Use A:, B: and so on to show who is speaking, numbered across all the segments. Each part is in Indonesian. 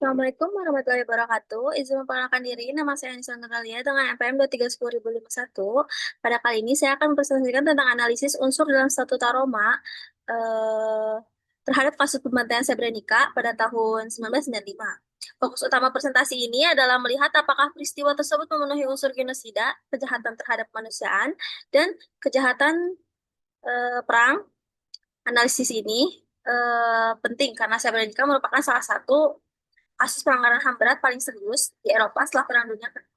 A: Assalamualaikum warahmatullahi wabarakatuh. Izin memperkenalkan diri, nama saya Anissa Nuralia dengan NPM 2310051. Pada kali ini saya akan mempresentasikan tentang analisis unsur dalam Statuta Roma eh, terhadap kasus pembantaian Srebrenica pada tahun 1995. Fokus utama presentasi ini adalah melihat apakah peristiwa tersebut memenuhi unsur genosida, kejahatan terhadap kemanusiaan, dan kejahatan perang. Analisis ini penting karena Srebrenica merupakan salah satu kasus pelanggaran HAM berat paling serius di Eropa setelah Perang Dunia Kedua.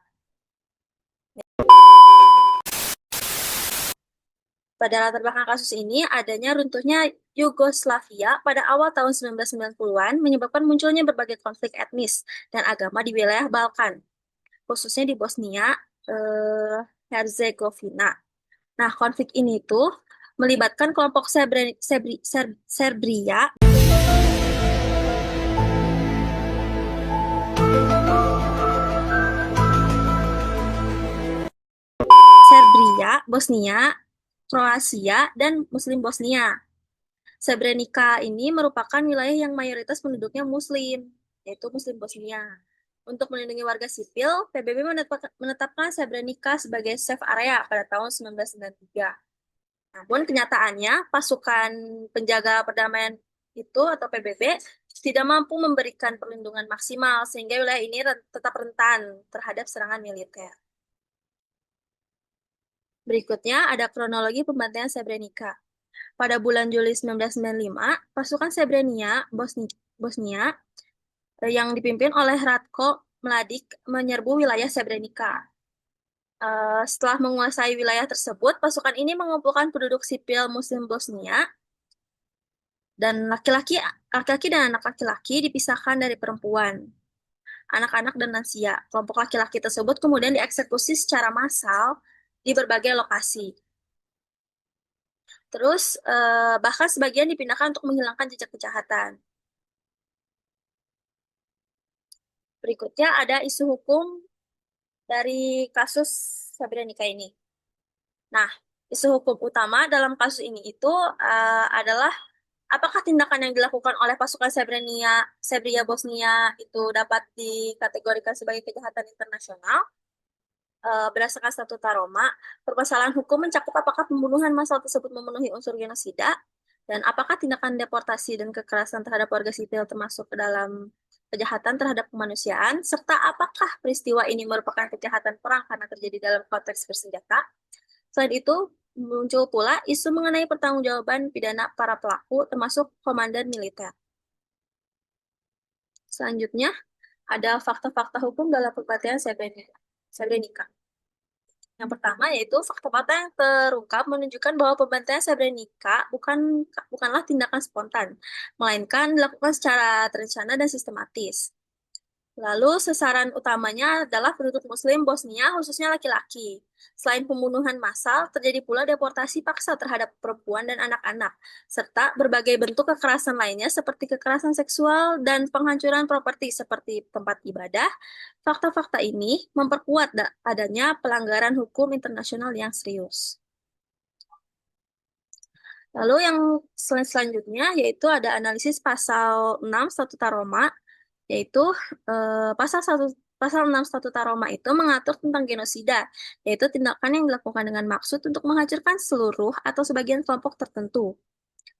A: Pada latar belakang kasus ini, adanya runtuhnya Yugoslavia pada awal tahun 1990-an menyebabkan munculnya berbagai konflik etnis dan agama di wilayah Balkan, khususnya di Bosnia, Herzegovina. Nah, konflik ini tuh melibatkan kelompok Serbria, Bosnia, Kroasia, dan Muslim Bosnia. Srebrenica ini merupakan wilayah yang mayoritas penduduknya Muslim, yaitu Muslim Bosnia. Untuk melindungi warga sipil, PBB menetapkan Srebrenica sebagai safe area pada tahun 1993. Namun kenyataannya, pasukan penjaga perdamaian itu atau PBB tidak mampu memberikan perlindungan maksimal sehingga wilayah ini tetap rentan terhadap serangan militer. Berikutnya ada kronologi pembantaian Srebrenica. Pada bulan Juli 1995, pasukan Srebrenica, Bosnia, yang dipimpin oleh Ratko Mladic menyerbu wilayah Srebrenica. Setelah menguasai wilayah tersebut, pasukan ini mengumpulkan penduduk sipil Muslim Bosnia dan laki-laki dan anak laki-laki dipisahkan dari perempuan, anak-anak dan lansia. Kelompok laki-laki tersebut kemudian dieksekusi secara massal di berbagai lokasi. Terus bahkan sebagian dipindahkan untuk menghilangkan jejak kejahatan. Berikutnya ada isu hukum dari kasus Srebrenica ini. Nah, isu hukum utama dalam kasus ini itu adalah apakah tindakan yang dilakukan oleh pasukan Serbia Bosnia itu dapat dikategorikan sebagai kejahatan internasional berdasarkan Statuta Roma. Permasalahan hukum mencakup apakah pembunuhan massal tersebut memenuhi unsur genosida dan apakah tindakan deportasi dan kekerasan terhadap warga sipil termasuk ke dalam kejahatan terhadap kemanusiaan, serta apakah peristiwa ini merupakan kejahatan perang karena terjadi dalam konteks bersenjata. Selain itu, muncul pula isu mengenai pertanggungjawaban pidana para pelaku, termasuk komandan militer. Selanjutnya, ada fakta-fakta hukum dalam pembantaian Srebrenica. Yang pertama yaitu fakta-fakta yang terungkap menunjukkan bahwa pembantaian Srebrenica bukanlah tindakan spontan, melainkan dilakukan secara terencana dan sistematis. Lalu sasaran utamanya adalah penduduk Muslim Bosnia, khususnya laki-laki. Selain pembunuhan massal, terjadi pula deportasi paksa terhadap perempuan dan anak-anak, serta berbagai bentuk kekerasan lainnya seperti kekerasan seksual dan penghancuran properti seperti tempat ibadah. Fakta-fakta ini memperkuat adanya pelanggaran hukum internasional yang serius. Lalu yang selanjutnya yaitu ada analisis pasal 6 Statuta Roma, yaitu pasal 6 Statuta Roma itu mengatur tentang genosida, yaitu tindakan yang dilakukan dengan maksud untuk menghancurkan seluruh atau sebagian kelompok tertentu.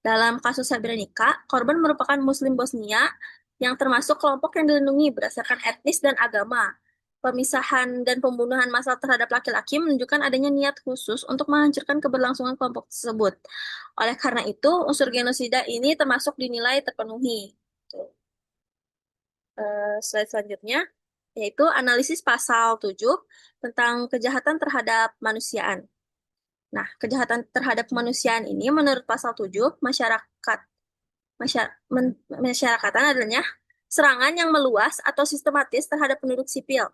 A: Dalam kasus Srebrenica, korban merupakan Muslim Bosnia yang termasuk kelompok yang dilindungi berdasarkan etnis dan agama. Pemisahan dan pembunuhan massal terhadap laki-laki menunjukkan adanya niat khusus untuk menghancurkan keberlangsungan kelompok tersebut. Oleh karena itu, unsur genosida ini termasuk dinilai terpenuhi. Slide selanjutnya, yaitu analisis pasal 7 tentang kejahatan terhadap manusiaan. Nah, kejahatan terhadap kemanusiaan ini menurut pasal 7, masyarakatan adanya serangan yang meluas atau sistematis terhadap penduduk sipil.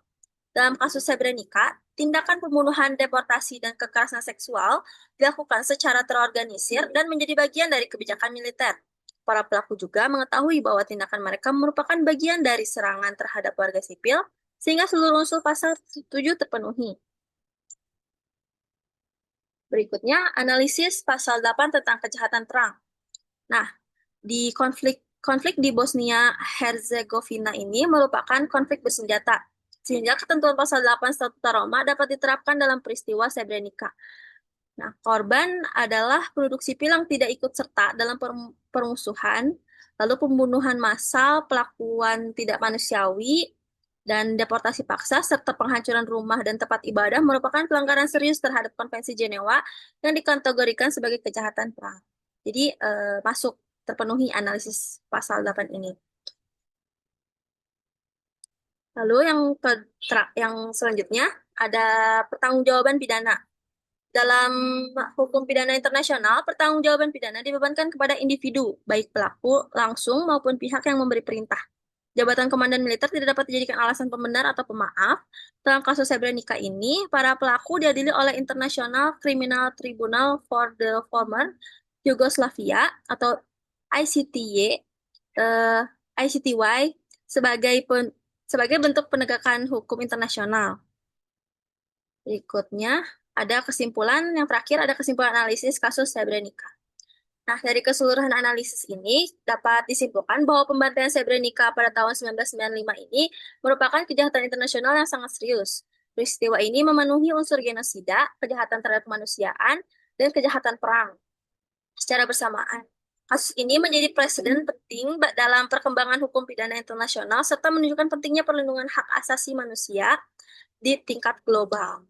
A: Dalam kasus Srebrenica, tindakan pembunuhan, deportasi, dan kekerasan seksual dilakukan secara terorganisir dan menjadi bagian dari kebijakan militer. Para pelaku juga mengetahui bahwa tindakan mereka merupakan bagian dari serangan terhadap warga sipil, sehingga seluruh unsur pasal 7 terpenuhi. Berikutnya, analisis pasal 8 tentang kejahatan perang. Nah, di konflik konflik di Bosnia-Herzegovina ini merupakan konflik bersenjata, sehingga ketentuan pasal 8 Statuta Roma dapat diterapkan dalam peristiwa Srebrenica. Nah, korban adalah penduduk sipil yang tidak ikut serta dalam permusuhan, lalu pembunuhan massal, pelakuan tidak manusiawi, dan deportasi paksa, serta penghancuran rumah dan tempat ibadah merupakan pelanggaran serius terhadap Konvensi Jenewa yang dikategorikan sebagai kejahatan perang. Jadi, masuk terpenuhi analisis pasal 8 ini. Lalu yang selanjutnya ada pertanggungjawaban pidana. Dalam hukum pidana internasional, pertanggungjawaban pidana dibebankan kepada individu, baik pelaku langsung maupun pihak yang memberi perintah. Jabatan komandan militer tidak dapat dijadikan alasan pembenar atau pemaaf. Dalam kasus Srebrenica ini, para pelaku diadili oleh International Criminal Tribunal for the Former Yugoslavia atau ICTY, ICTY sebagai bentuk penegakan hukum internasional. Berikutnya, ada kesimpulan, yang terakhir ada kesimpulan analisis kasus Srebrenica. Nah, dari keseluruhan analisis ini dapat disimpulkan bahwa pembantaian Srebrenica pada tahun 1995 ini merupakan kejahatan internasional yang sangat serius. Peristiwa ini memenuhi unsur genosida, kejahatan terhadap kemanusiaan, dan kejahatan perang secara bersamaan. Kasus ini menjadi presiden penting dalam perkembangan hukum pidana internasional serta menunjukkan pentingnya perlindungan hak asasi manusia di tingkat global.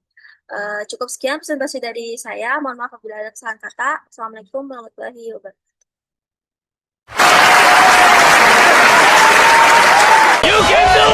A: Cukup sekian presentasi dari saya. Mohon maaf apabila ada kesalahan kata. Assalamualaikum warahmatullahi wabarakatuh. You can do